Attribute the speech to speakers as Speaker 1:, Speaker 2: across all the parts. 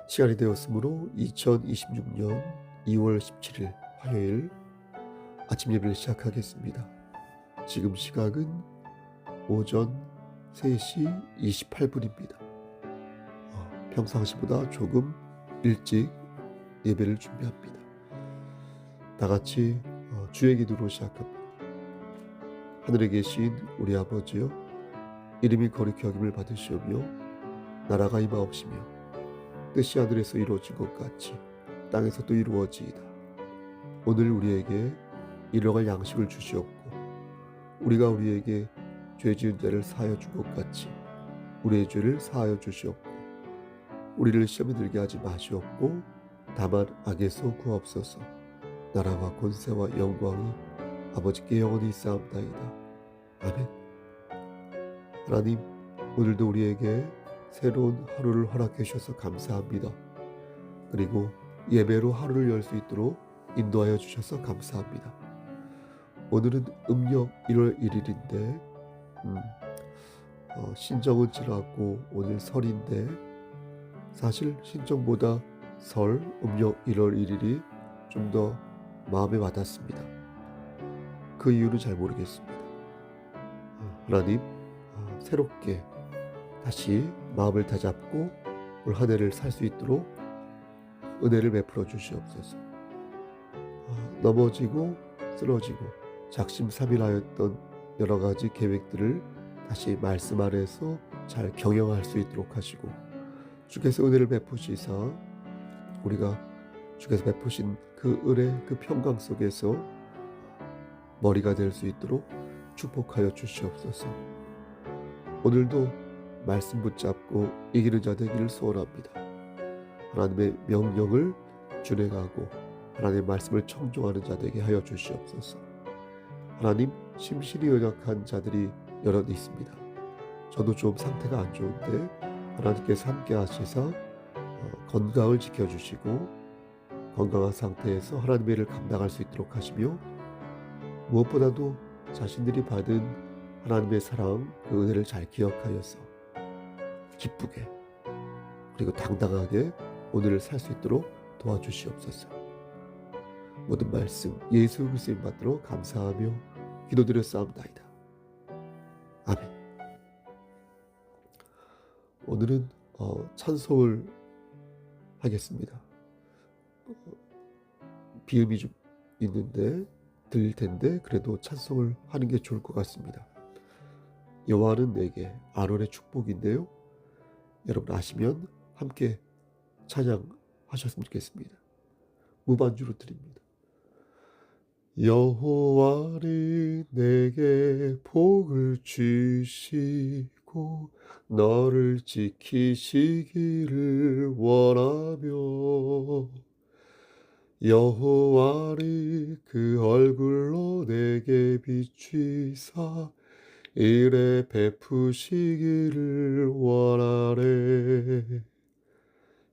Speaker 1: 시간이 되었으므로 2026년 2월 17일 화요일 아침 예배를 시작하겠습니다. 지금 시각은 오전 3시 28분입니다. 평상시보다 조금 일찍 예배를 준비합니다. 다 같이 주의 기도로 시작합니다. 하늘에 계신 우리 아버지여, 이름이 거룩히 여김을 받으시오며 나라가 임하옵시며 뜻이 하늘에서 이루어진 것 같이 땅에서도 이루어지이다. 오늘 우리에게 일용할 양식을 주시옵고 우리가 우리에게 죄 지은 자를 사하여 준 것 같이 우리의 죄를 사하여 주시옵고 우리를 시험에 들게 하지 마시옵고 다만 악에서 구하옵소서. 나라와 권세와 영광이 아버지께 영원히 있사옵나이다. 아멘. 하나님, 오늘도 우리에게 새로운 하루를 허락해 주셔서 감사합니다. 그리고 예배로 하루를 열 수 있도록 인도하여 주셔서 감사합니다. 오늘은 음력 1월 1일인데 신정은 지났고 오늘 설인데 사실 신정보다 설 음력 1월 1일이 좀 더 마음에 와닿습니다. 그 이유는 잘 모르겠습니다. 하나님, 새롭게 다시 마음을 다잡고 올 한 해를 살 수 있도록 은혜를 베풀어 주시옵소서. 넘어지고 쓰러지고 작심삼일하였던 여러 가지 계획들을 다시 말씀 안에서 잘 경영할 수 있도록 하시고 주께서 은혜를 베푸시사 우리가 주께서 베푸신 그 은혜 그 평강 속에서 머리가 될 수 있도록 축복하여 주시옵소서. 오늘도 말씀 붙잡고 이기는 자 되기를 소원합니다. 하나님의 명령을 준행하고 하나님의 말씀을 청종하는 자 되게 하여 주시옵소서. 하나님, 심신이 연약한 자들이 여럿 있습니다. 저도 좀 상태가 안 좋은데 하나님께서 함께 하시사 건강을 지켜주시고 건강한 상태에서 하나님의 일을 감당할 수 있도록 하시며 무엇보다도 자신들이 받은 하나님의 사랑 그 은혜를 잘 기억하여서 기쁘게 그리고 당당하게 오늘을 살 수 있도록 도와주시옵소서. 모든 말씀 예수 그리스도의 받들어 감사하며 기도드렸사옵나이다. 아멘. 오늘은 찬송을 하겠습니다. 비음이 좀 있는데 들릴 텐데 그래도 찬송을 하는 게 좋을 것 같습니다. 여호와는 내게 아론의 축복인데요. 여러분 아시면 함께 찬양하셨으면 좋겠습니다. 무반주로 드립니다. 여호와는 내게 복을 주시고 너를 지키시기를 원하며 여호와는 그 얼굴로 내게 비추사 이래 베푸시기를 원하네.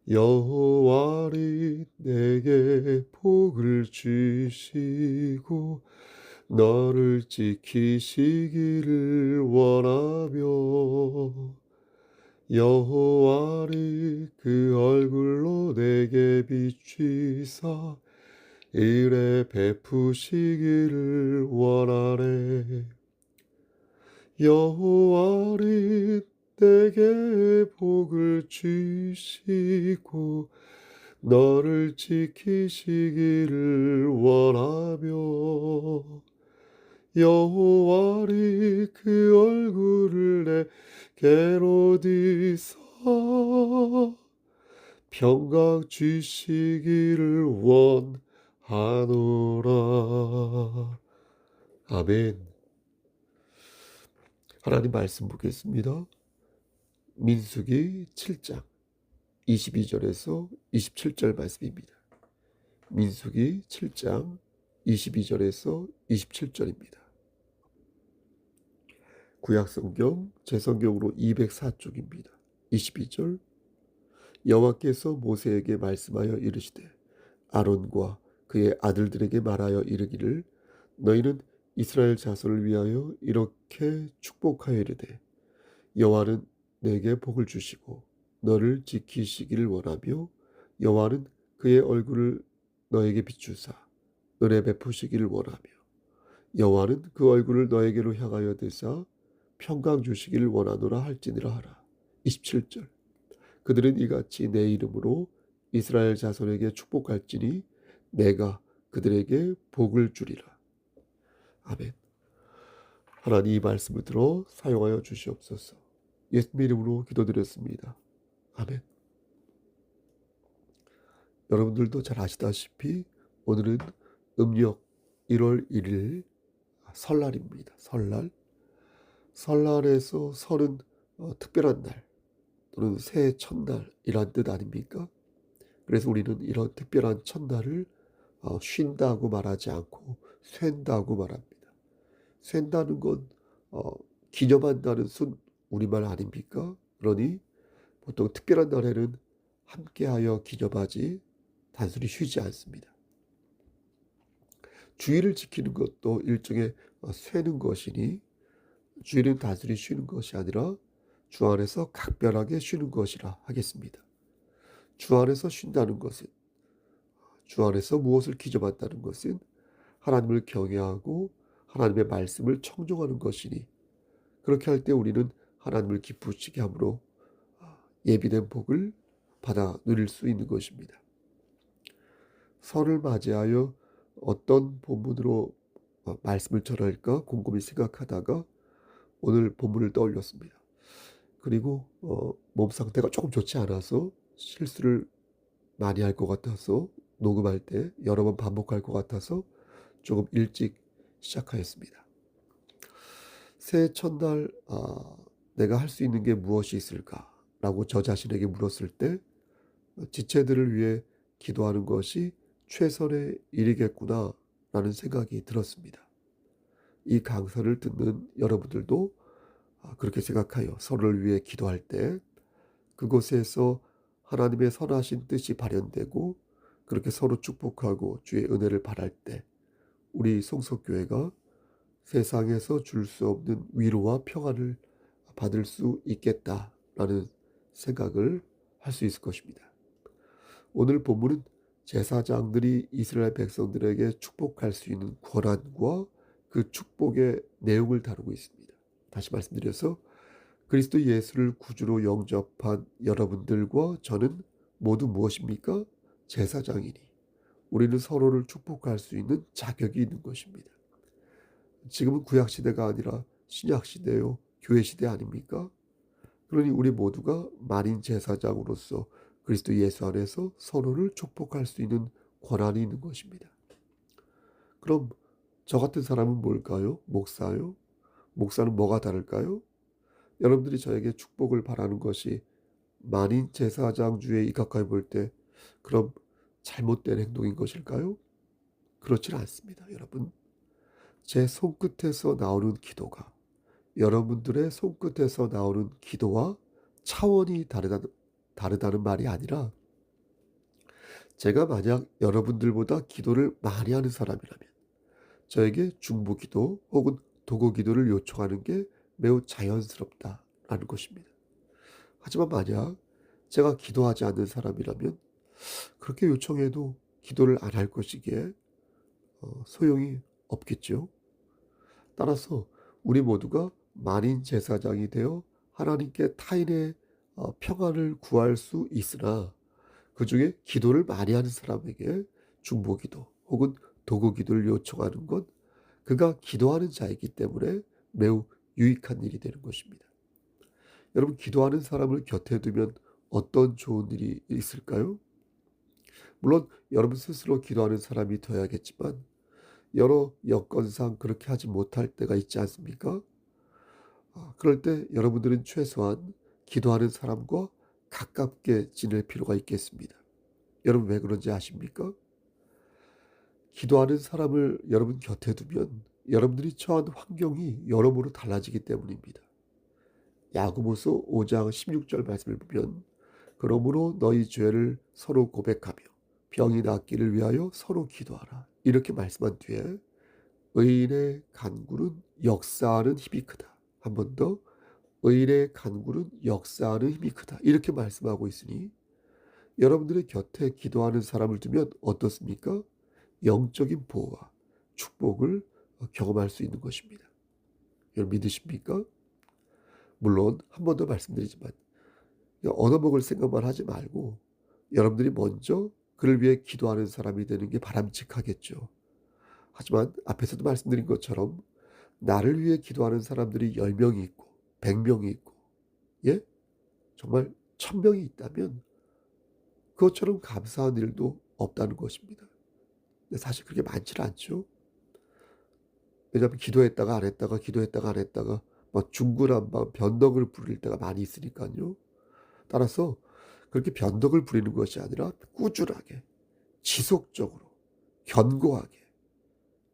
Speaker 1: 여호와는 내게 복을 주시고 너를 지키시기를 원하며 여호와는 그 얼굴로 내게 비추사 이래 베푸시기를 원하네. 여호와는 내게 복을 주시고 너를 지키시기를 원하며 여호와는 그 얼굴을 내게로 드사 평강 주시기를 원하노라. 아멘. 하나님 말씀 보겠습니다. 민수기 7장 22절에서 27절 말씀입니다. 민수기 7장 22절에서 27절입니다. 구약성경 제성경으로 204쪽입니다. 22절 여호와께서 모세에게 말씀하여 이르시되 아론과 그의 아들들에게 말하여 이르기를 너희는 이스라엘 자손을 위하여 이렇게 축복하여 이르되 여호와는 내게 복을 주시고 너를 지키시기를 원하며 여호와는 그의 얼굴을 너에게 비추사 은혜 베푸시기를 원하며 여호와는 그 얼굴을 너에게로 향하여 드사 평강 주시기를 원하노라 할지니라 하라. 27절. 그들은 이같이 내 이름으로 이스라엘 자손에게 축복할지니 내가 그들에게 복을 주리라. 아멘. 하나님 이 말씀을 들어 사용하여 주시옵소서. 예수님 이름으로 기도드렸습니다. 아멘. 여러분들도 잘 아시다시피 오늘은 음력 1월 1일 설날입니다. 설날에서 설은 특별한 날 또는 새해 첫날이란 뜻 아닙니까? 그래서 우리는 이런 특별한 첫날을 쉰다고 말하지 않고 쉰다고 말합니다. 쉰다는 건 기념한다는 순 우리말 아닙니까? 그러니 보통 특별한 날에는 함께하여 기념하지 단순히 쉬지 않습니다. 주일을 지키는 것도 일종의 쇠는 것이니 주일은 단순히 쉬는 것이 아니라 주 안에서 각별하게 쉬는 것이라 하겠습니다. 주 안에서 쉰다는 것은 주 안에서 무엇을 기념한다는 것은 하나님을 경외하고 하나님의 말씀을 청종하는 것이니 그렇게 할 때 우리는 하나님을 기쁘시게 함으로 예비된 복을 받아 누릴 수 있는 것입니다. 설을 맞이하여 어떤 본문으로 말씀을 전할까 곰곰이 생각하다가 오늘 본문을 떠올렸습니다. 그리고 몸 상태가 조금 좋지 않아서 실수를 많이 할 것 같아서 녹음할 때 여러 번 반복할 것 같아서 조금 일찍 시작하였습니다. 새해 첫날 내가 할 수 있는 게 무엇이 있을까라고 저 자신에게 물었을 때 지체들을 위해 기도하는 것이 최선의 일이겠구나라는 생각이 들었습니다. 이 강사를 듣는 여러분들도 그렇게 생각하여 서로를 위해 기도할 때 그곳에서 하나님의 선하신 뜻이 발현되고 그렇게 서로 축복하고 주의 은혜를 바랄 때 우리 송석교회가 세상에서 줄 수 없는 위로와 평안을 받을 수 있겠다라는 생각을 할 수 있을 것입니다. 오늘 본문은 제사장들이 이스라엘 백성들에게 축복할 수 있는 권한과 그 축복의 내용을 다루고 있습니다. 다시 말씀드려서 그리스도 예수를 구주로 영접한 여러분들과 저는 모두 무엇입니까? 제사장이니 우리는 서로를 축복할 수 있는 자격이 있는 것입니다. 지금은 구약시대가 아니라 신약시대요 교회시대 아닙니까? 그러니 우리 모두가 만인 제사장으로서 그리스도 예수 안에서 서로를 축복할 수 있는 권한이 있는 것입니다. 그럼 저 같은 사람은 뭘까요? 목사요? 목사는 뭐가 다를까요? 여러분들이 저에게 축복을 바라는 것이 만인 제사장 주에 입각해 볼 때 그럼 잘못된 행동인 것일까요? 그렇지 않습니다. 여러분, 제 손끝에서 나오는 기도가 여러분들의 손끝에서 나오는 기도와 차원이 다르다는 말이 아니라 제가 만약 여러분들보다 기도를 많이 하는 사람이라면 저에게 중보기도 혹은 도구기도를 요청하는 게 매우 자연스럽다라는 것입니다. 하지만 만약 제가 기도하지 않는 사람이라면 그렇게 요청해도 기도를 안 할 것이기에 소용이 없겠죠. 따라서 우리 모두가 만인 제사장이 되어 하나님께 타인의 평안을 구할 수 있으나 그 중에 기도를 많이 하는 사람에게 중보기도 혹은 도구기도를 요청하는 건 그가 기도하는 자이기 때문에 매우 유익한 일이 되는 것입니다. 여러분, 기도하는 사람을 곁에 두면 어떤 좋은 일이 있을까요? 물론 여러분 스스로 기도하는 사람이 되어야겠지만 여러 여건상 그렇게 하지 못할 때가 있지 않습니까? 그럴 때 여러분들은 최소한 기도하는 사람과 가깝게 지낼 필요가 있겠습니다. 여러분 왜 그런지 아십니까? 기도하는 사람을 여러분 곁에 두면 여러분들이 처한 환경이 여러모로 달라지기 때문입니다. 야고보서 5장 16절 말씀을 보면 그러므로 너희 죄를 서로 고백하며 병이 낫기를 위하여 서로 기도하라. 이렇게 말씀한 뒤에 의인의 간구는 역사하는 힘이 크다. 한 번 더 의인의 간구는 역사하는 힘이 크다. 이렇게 말씀하고 있으니 여러분들의 곁에 기도하는 사람을 두면 어떻습니까? 영적인 보호와 축복을 경험할 수 있는 것입니다. 여러분 믿으십니까? 물론 한 번 더 말씀드리지만 얻어먹을 생각만 하지 말고 여러분들이 먼저 그를 위해 기도하는 사람이 되는 게 바람직하겠죠. 하지만 앞에서도 말씀드린 것처럼 나를 위해 기도하는 사람들이 10명이 있고 100명이 있고 예? 정말 1000명이 있다면 그것처럼 감사한 일도 없다는 것입니다. 근데 사실 그렇게 많지는 않죠. 왜냐하면 기도했다가 안 했다가 기도했다가 안 했다가 막 중구난방 변덕을 부릴 때가 많이 있으니까요. 따라서 그렇게 변덕을 부리는 것이 아니라 꾸준하게 지속적으로 견고하게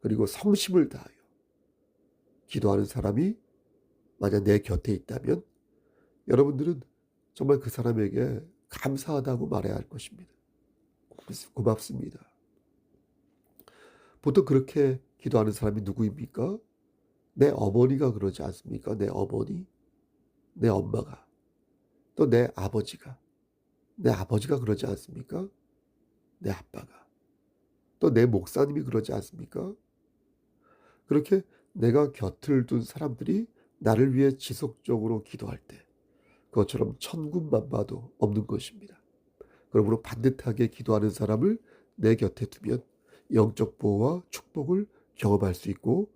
Speaker 1: 그리고 성심을 다하여 기도하는 사람이 만약 내 곁에 있다면 여러분들은 정말 그 사람에게 감사하다고 말해야 할 것입니다. 고맙습니다. 보통 그렇게 기도하는 사람이 누구입니까? 내 어머니가 그러지 않습니까? 내 어머니, 내 엄마가, 또 내 아버지가, 내 아버지가 그러지 않습니까? 내 아빠가, 또 내 목사님이 그러지 않습니까? 그렇게 내가 곁을 둔 사람들이 나를 위해 지속적으로 기도할 때 그것처럼 천군만마도 없는 것입니다. 그러므로 반듯하게 기도하는 사람을 내 곁에 두면 영적 보호와 축복을 경험할 수 있고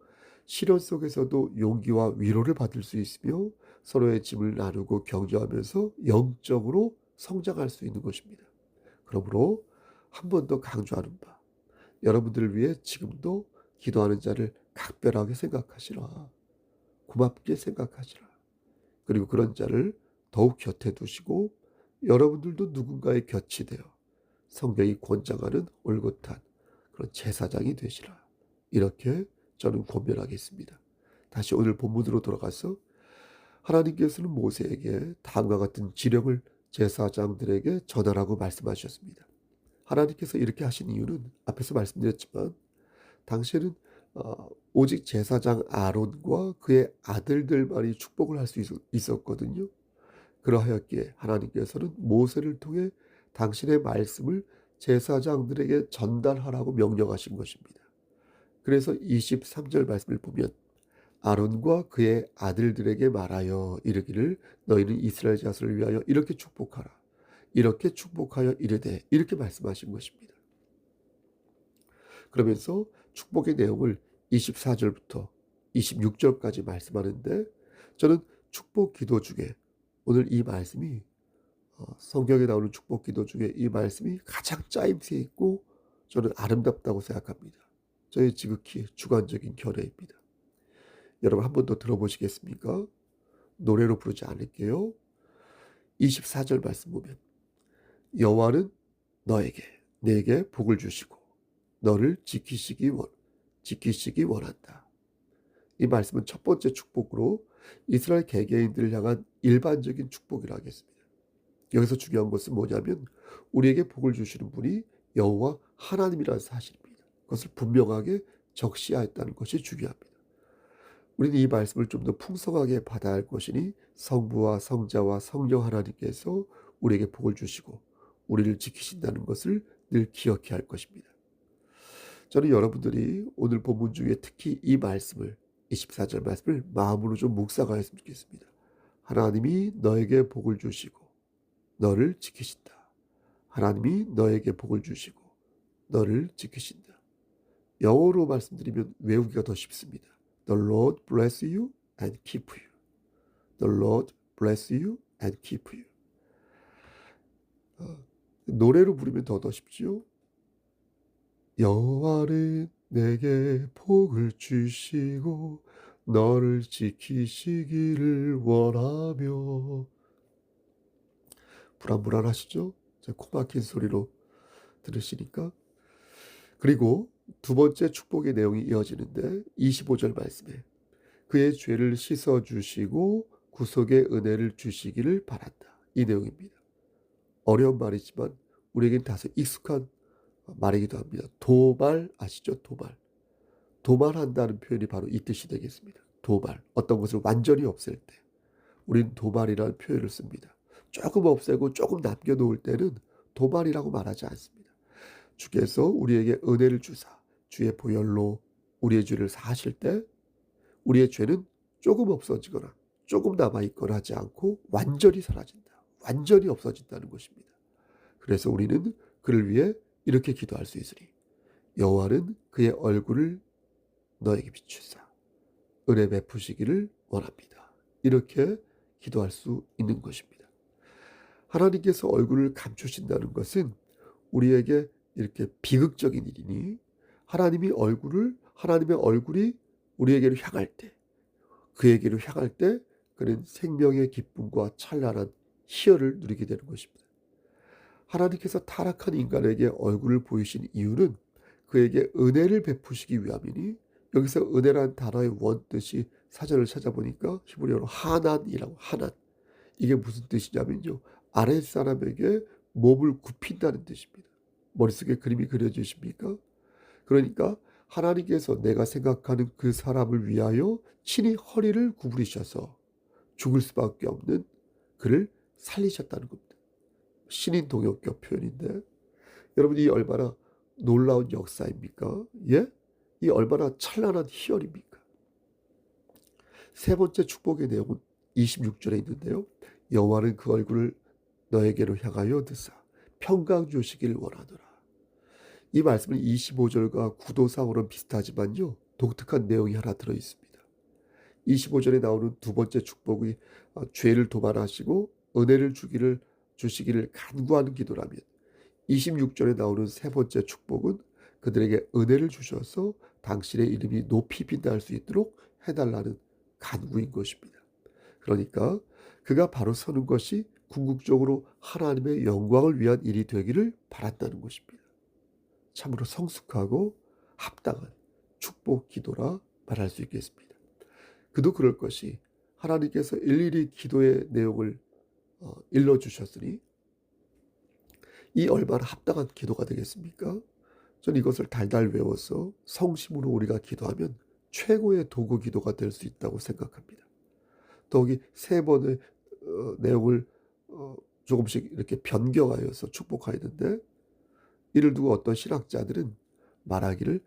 Speaker 1: 시련 속에서도 용기와 위로를 받을 수 있으며 서로의 짐을 나누고 격려하면서 영적으로 성장할 수 있는 것입니다. 그러므로 한 번 더 강조하는 바 여러분들을 위해 지금도 기도하는 자를 각별하게 생각하시라. 고맙게 생각하시라. 그리고 그런 자를 더욱 곁에 두시고 여러분들도 누군가의 곁이 되어 성경이 권장하는 올곧한 그런 제사장이 되시라. 이렇게 저는 권면하겠습니다. 다시 오늘 본문으로 돌아가서 하나님께서는 모세에게 다음과 같은 지령을 제사장들에게 전하라고 말씀하셨습니다. 하나님께서 이렇게 하신 이유는 앞에서 말씀드렸지만 당시에는 오직 제사장 아론과 그의 아들들만이 축복을 할 수 있었거든요. 그러하였기에 하나님께서는 모세를 통해 당신의 말씀을 제사장들에게 전달하라고 명령하신 것입니다. 그래서 23절 말씀을 보면 아론과 그의 아들들에게 말하여 이르기를 너희는 이스라엘 자손을 위하여 이렇게 축복하라. 이렇게 축복하여 이르되 이렇게 말씀하신 것입니다. 그러면서 축복의 내용을 24절부터 26절까지 말씀하는데 저는 축복 기도 중에 오늘 이 말씀이 성경에 나오는 축복 기도 중에 이 말씀이 가장 짜임새 있고 저는 아름답다고 생각합니다. 저의 지극히 주관적인 견해입니다. 여러분 한 번 더 들어보시겠습니까? 노래로 부르지 않을게요. 24절 말씀 보면 여호와는 내게 복을 주시고 너를 지키시기 원한다. 이 말씀은 첫 번째 축복으로 이스라엘 개개인들을 향한 일반적인 축복이라 하겠습니다. 여기서 중요한 것은 뭐냐면 우리에게 복을 주시는 분이 여호와 하나님이라는 사실입니다. 그것을 분명하게 적시하였다는 것이 중요합니다. 우리는 이 말씀을 좀 더 풍성하게 받아야 할 것이니 성부와 성자와 성령 하나님께서 우리에게 복을 주시고 우리를 지키신다는 것을 늘 기억해야 할 것입니다. 저는 여러분들이 오늘 본문 중에 특히 이 말씀을 24절 말씀을 마음으로 좀 묵상하였으면 좋겠습니다. 하나님이 너에게 복을 주시고 너를 지키신다. 하나님이 너에게 복을 주시고 너를 지키신다. 영어로 말씀드리면 외우기가 더 쉽습니다. The Lord bless you and keep you. The Lord bless you and keep you. 노래로 부르면 더 쉽지요. 여호와는 내게 복을 주시고 너를 지키시기를 원하며. 불안하시죠? 제 코 막힌 소리로 들으시니까. 그리고 두 번째 축복의 내용이 이어지는데 25절 말씀에 그의 죄를 씻어주시고 구속의 은혜를 주시기를 바란다. 이 내용입니다. 어려운 말이지만 우리에겐 다소 익숙한 말이기도 합니다. 도발 아시죠? 도발한다는 표현이 바로 이 뜻이 되겠습니다. 도발, 어떤 것을 완전히 없앨 때 우리는 도발이라는 표현을 씁니다. 조금 없애고 조금 남겨놓을 때는 도발이라고 말하지 않습니다. 주께서 우리에게 은혜를 주사 주의 보혈로 우리의 죄를 사하실 때 우리의 죄는 조금 없어지거나 조금 남아있거나 하지 않고 완전히 사라진다. 완전히 없어진다는 것입니다. 그래서 우리는 그를 위해 이렇게 기도할 수 있으리. 여호와는 그의 얼굴을 너에게 비추사 은혜 베푸시기를 원합니다. 이렇게 기도할 수 있는 것입니다. 하나님께서 얼굴을 감추신다는 것은 우리에게 이렇게 비극적인 일이니 하나님의 얼굴이 우리에게로 향할 때, 그에게로 향할 때 그는 생명의 기쁨과 찬란한 희열을 누리게 되는 것입니다. 하나님께서 타락한 인간에게 얼굴을 보이신 이유는 그에게 은혜를 베푸시기 위함이니, 여기서 은혜라는 단어의 원뜻이 사전을 찾아보니까 히브리어로 하난이라고, 하난. 이게 무슨 뜻이냐면요, 아랫사람에게 몸을 굽힌다는 뜻입니다. 머릿속에 그림이 그려지십니까? 그러니까 하나님께서 내가 생각하는 그 사람을 위하여 친히 허리를 구부리셔서 죽을 수밖에 없는 그를 살리셨다는 겁니다. 신인 동역격 표현인데, 여러분 이 얼마나 놀라운 역사입니까? 예? 이 얼마나 찬란한 희열입니까? 세 번째 축복의 내용은 26절에 있는데요. 여호와는 그 얼굴을 너에게로 향하여 드사 평강 주시길 원하노라. 이 말씀은 25절과 구도상으로는 비슷하지만요, 독특한 내용이 하나 들어있습니다. 25절에 나오는 두 번째 축복이 죄를 도말하시고 은혜를 주시기를 간구하는 기도라면, 26절에 나오는 세 번째 축복은 그들에게 은혜를 주셔서 당신의 이름이 높이 빛날 수 있도록 해달라는 간구인 것입니다. 그러니까 그가 바로 서는 것이 궁극적으로 하나님의 영광을 위한 일이 되기를 바란다는 것입니다. 참으로 성숙하고 합당한 축복 기도라 말할 수 있겠습니다. 그도 그럴 것이 하나님께서 일일이 기도의 내용을 일러주셨으니 이 얼마나 합당한 기도가 되겠습니까? 저는 이것을 달달 외워서 성심으로 우리가 기도하면 최고의 도구 기도가 될 수 있다고 생각합니다. 더욱이 세 번의 내용을 조금씩 이렇게 변경하여서 축복하였는데, 이를 두고 어떤 신학자들은 말하기를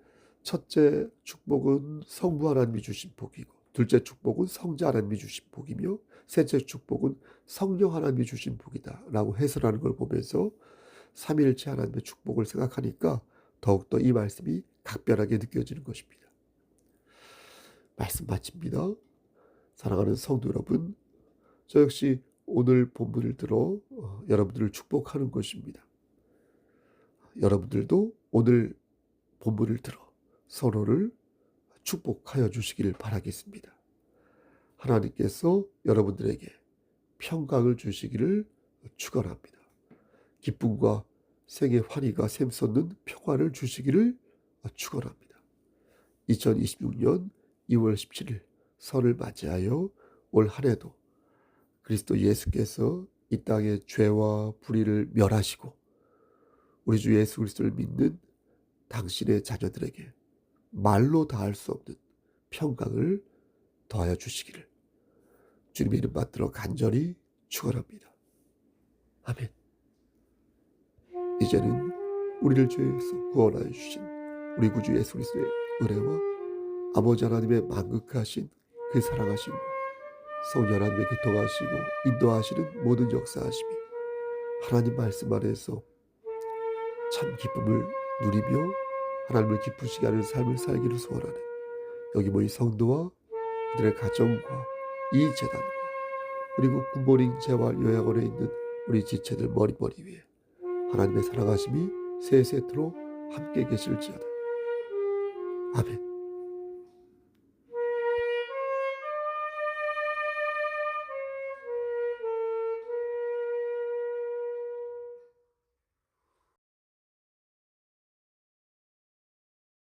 Speaker 1: 첫째 축복은 성부 하나님이 주신 복이고, 둘째 축복은 성자 하나님이 주신 복이며, 셋째 축복은 성령 하나님이 주신 복이다 라고 해설하는 걸 보면서 삼위일체 하나님의 축복을 생각하니까 더욱더 이 말씀이 각별하게 느껴지는 것입니다. 말씀 마칩니다. 사랑하는 성도 여러분, 저 역시 오늘 본문을 들어 여러분들을 축복하는 것입니다. 여러분들도 오늘 본문을 들어 서로를 축복하여 주시기를 바라겠습니다. 하나님께서 여러분들에게 평강을 주시기를 축원합니다. 기쁨과 생의 환희가 샘솟는 평화를 주시기를 축원합니다. 2026년 2월 17일 설을 맞이하여 올 한 해도 그리스도 예수께서 이 땅의 죄와 불의를 멸하시고 우리 주 예수 그리스도를 믿는 당신의 자녀들에게 말로 다할 수 없는 평강을 더하여 주시기를 주님의 이름 받들어 간절히 축원합니다. 아멘. 이제는 우리를 죄에서 구원하여 주신 우리 구주 예수 그리스도의 은혜와 아버지 하나님의 만극하신 그 사랑하심과 성령 하나님의 교통하시고 인도하시는 모든 역사하심이 하나님 말씀 안에서 참 기쁨을 누리며 하나님을 기쁘시게 하는 삶을 살기를 소원하는 여기 모인 성도와 그들의 가정과 이 재단과 그리고 굿모닝 재활 요양원에 있는 우리 지체들 머리머리 위에 하나님의 사랑하심이 세세토록 함께 계실지어다. 아멘.